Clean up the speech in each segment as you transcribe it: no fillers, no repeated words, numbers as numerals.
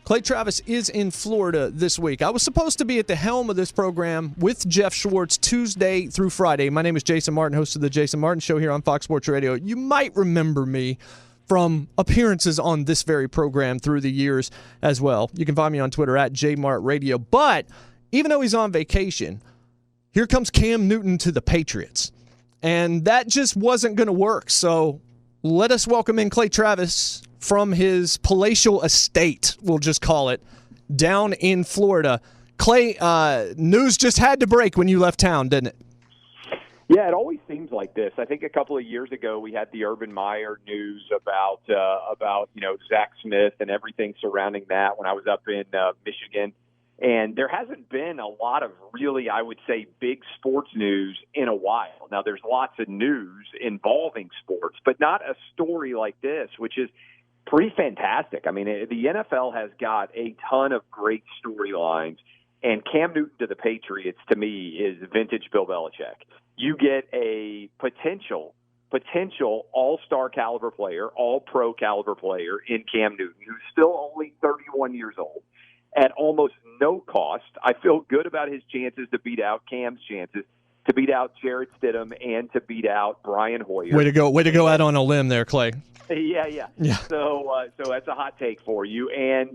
Clay Travis is in Florida this week. I was supposed to be at the helm of this program with Jeff Schwartz Tuesday through Friday. My name is Jason Martin, host of the Jason Martin Show here on Fox Sports Radio. You might remember me from appearances on this very program through the years as well. You can find me on Twitter at JMartRadio. But even though he's on vacation, here comes Cam Newton to the Patriots. And that just wasn't going to work. So let us welcome in Clay Travis from his palatial estate, we'll just call it, down in Florida. Clay, news just had to break when you left town, didn't it? Yeah, it always seems like this. I think a couple of years ago we had the Urban Meyer news about Zach Smith and everything surrounding that when I was up in Michigan. And there hasn't been a lot of really, I would say, big sports news in a while. Now, there's lots of news involving sports, but not a story like this, which is pretty fantastic. I mean, the NFL has got a ton of great storylines, and Cam Newton to the Patriots, to me, is vintage Bill Belichick. You get a potential all-star caliber player, all-pro caliber player in Cam Newton, who's still only 31 years old, at almost no cost. I feel good about his chances to beat out Cam's chances, to beat out Jarrett Stidham, and to beat out Brian Hoyer. Way to go out on a limb there, Clay. Yeah. So that's a hot take for you, and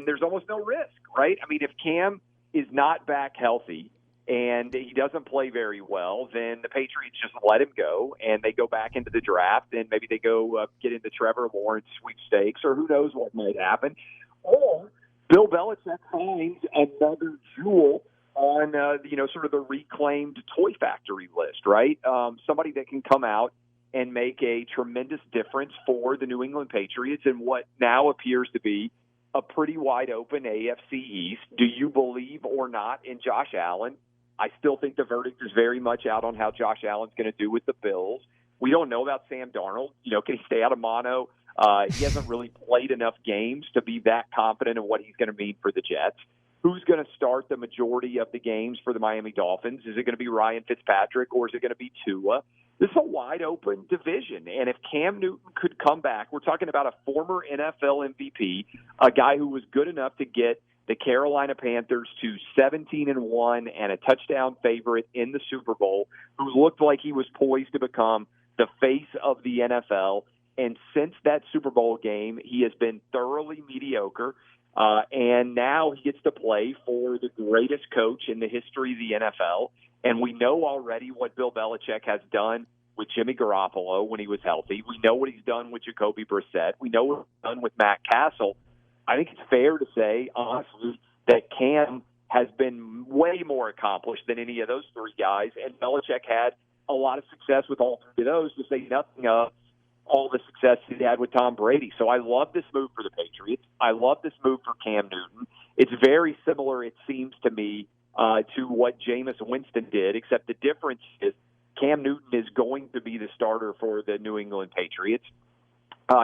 there's almost no risk, right? I mean, if Cam is not back healthy and he doesn't play very well, then the Patriots just let him go, and they go back into the draft, and maybe they go get into Trevor Lawrence sweepstakes, or who knows what might happen. Or Bill Belichick finds another jewel on, sort of the reclaimed toy factory list, right? Somebody that can come out and make a tremendous difference for the New England Patriots in what now appears to be a pretty wide open AFC East. Do you believe or not in Josh Allen? I still think the verdict is very much out on how Josh Allen's going to do with the Bills. We don't know about Sam Darnold. Can he stay out of mono? He hasn't really played enough games to be that confident in what he's going to mean for the Jets. Who's going to start the majority of the games for the Miami Dolphins? Is it going to be Ryan Fitzpatrick, or is it going to be Tua? This is a wide-open division, and if Cam Newton could come back, we're talking about a former NFL MVP, a guy who was good enough to get the Carolina Panthers to 17-1 and a touchdown favorite in the Super Bowl, who looked like he was poised to become the face of the NFL. And since that Super Bowl game, he has been thoroughly mediocre. And now he gets to play for the greatest coach in the history of the NFL. And we know already what Bill Belichick has done with Jimmy Garoppolo when he was healthy. We know what he's done with Jacoby Brissett. We know what he's done with Matt Castle. I think it's fair to say, honestly, that Cam has been way more accomplished than any of those three guys. And Belichick had a lot of success with all three of those, to say nothing of all the success he had with Tom Brady. So I love this move for the Patriots. I love this move for Cam Newton. It's very similar, it seems to me, to what Jameis Winston did, except the difference is Cam Newton is going to be the starter for the New England Patriots.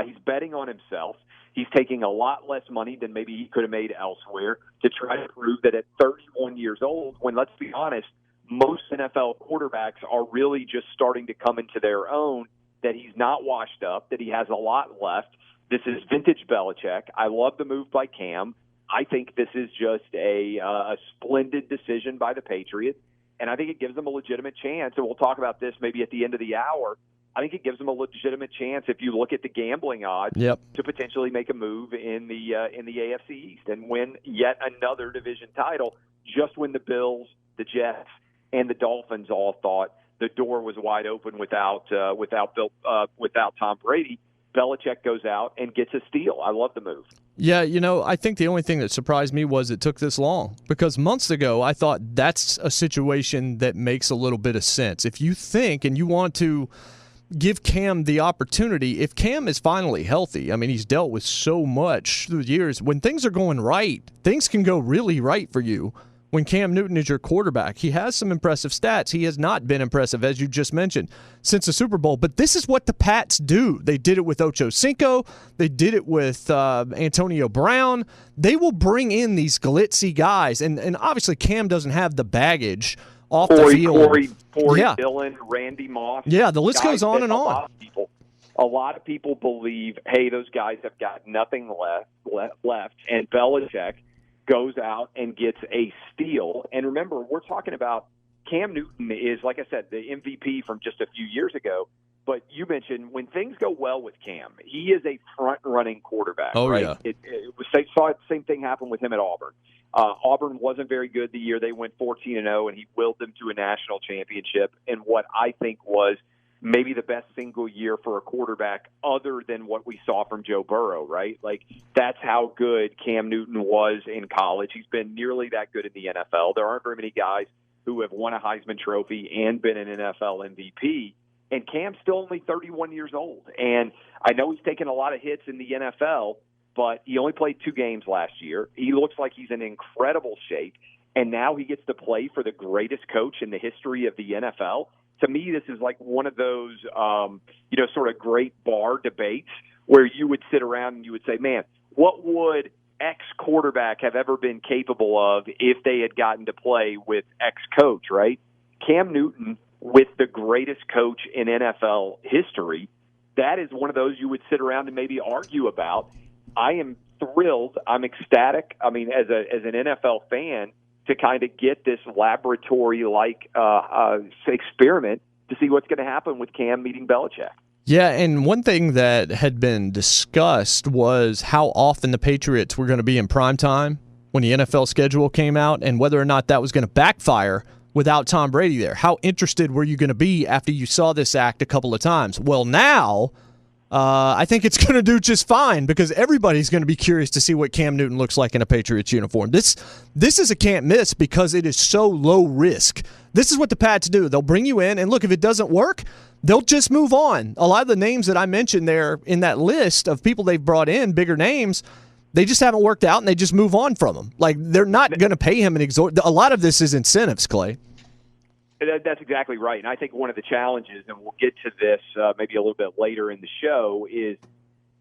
He's betting on himself. He's taking a lot less money than maybe he could have made elsewhere to try to prove that at 31 years old, when, let's be honest, most NFL quarterbacks are really just starting to come into their own, that he's not washed up, that he has a lot left. This is vintage Belichick. I love the move by Cam. I think this is just a splendid decision by the Patriots, and I think it gives them a legitimate chance, and we'll talk about this maybe at the end of the hour. I think it gives them a legitimate chance, if you look at the gambling odds, to potentially make a move in the AFC East and win yet another division title, just when the Bills, the Jets, and the Dolphins all thought the door was wide open without Tom Brady. Belichick goes out and gets a steal. I love the move. Yeah, I think the only thing that surprised me was it took this long, because months ago I thought that's a situation that makes a little bit of sense. If you think and you want to give Cam the opportunity, if Cam is finally healthy, I mean, he's dealt with so much through the years. When things are going right, things can go really right for you. When Cam Newton is your quarterback, he has some impressive stats. He has not been impressive, as you just mentioned, since the Super Bowl. But this is what the Pats do. They did it with Ocho Cinco. They did it with Antonio Brown. They will bring in these glitzy guys. And obviously Cam doesn't have the baggage off the field. Corey Dillon, Randy Moss. Yeah, the list goes on and on. a lot of people believe, hey, those guys have got nothing left, and Belichick goes out and gets a steal. And remember, we're talking about Cam Newton is, like I said, the MVP from just a few years ago. But you mentioned when things go well with Cam, he is a front-running quarterback. Oh, right? yeah. Saw the same thing happen with him at Auburn. Auburn wasn't very good the year they went 14-0, and he willed them to a national championship in what I think was maybe the best single year for a quarterback other than what we saw from Joe Burrow, right? Like, that's how good Cam Newton was in college. He's been nearly that good in the NFL. There aren't very many guys who have won a Heisman Trophy and been an NFL MVP. And Cam's still only 31 years old. And I know he's taken a lot of hits in the NFL, but he only played 2 games last year. He looks like he's in incredible shape. And now he gets to play for the greatest coach in the history of the NFL. To me, this is like one of those, sort of great bar debates where you would sit around and you would say, man, what would X quarterback have ever been capable of if they had gotten to play with X coach, right? Cam Newton, with the greatest coach in NFL history, that is one of those you would sit around and maybe argue about. I am thrilled. I'm ecstatic. I mean, as an NFL fan, to kind of get this laboratory-like experiment to see what's going to happen with Cam meeting Belichick. Yeah, and one thing that had been discussed was how often the Patriots were going to be in primetime when the NFL schedule came out and whether or not that was going to backfire without Tom Brady there. How interested were you going to be after you saw this act a couple of times? Well, now I think it's going to do just fine because everybody's going to be curious to see what Cam Newton looks like in a Patriots uniform. This is a can't miss because it is so low risk. This is what the Pats do. They'll bring you in, and look, if it doesn't work, they'll just move on. A lot of the names that I mentioned there in that list of people they've brought in, bigger names, they just haven't worked out, and they just move on from them. Like, they're not going to pay him an a lot of this is incentives, Clay. That's exactly right. And I think one of the challenges, and we'll get to this maybe a little bit later in the show, is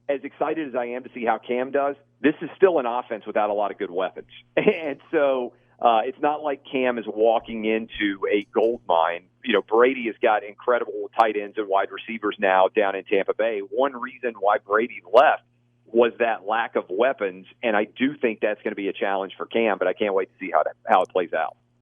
as excited as I am to see how Cam does, this is still an offense without a lot of good weapons. And so it's not like Cam is walking into a gold mine. You know, Brady has got incredible tight ends and wide receivers now down in Tampa Bay. One reason why Brady left was that lack of weapons, and I do think that's going to be a challenge for Cam, but I can't wait to see how it plays out.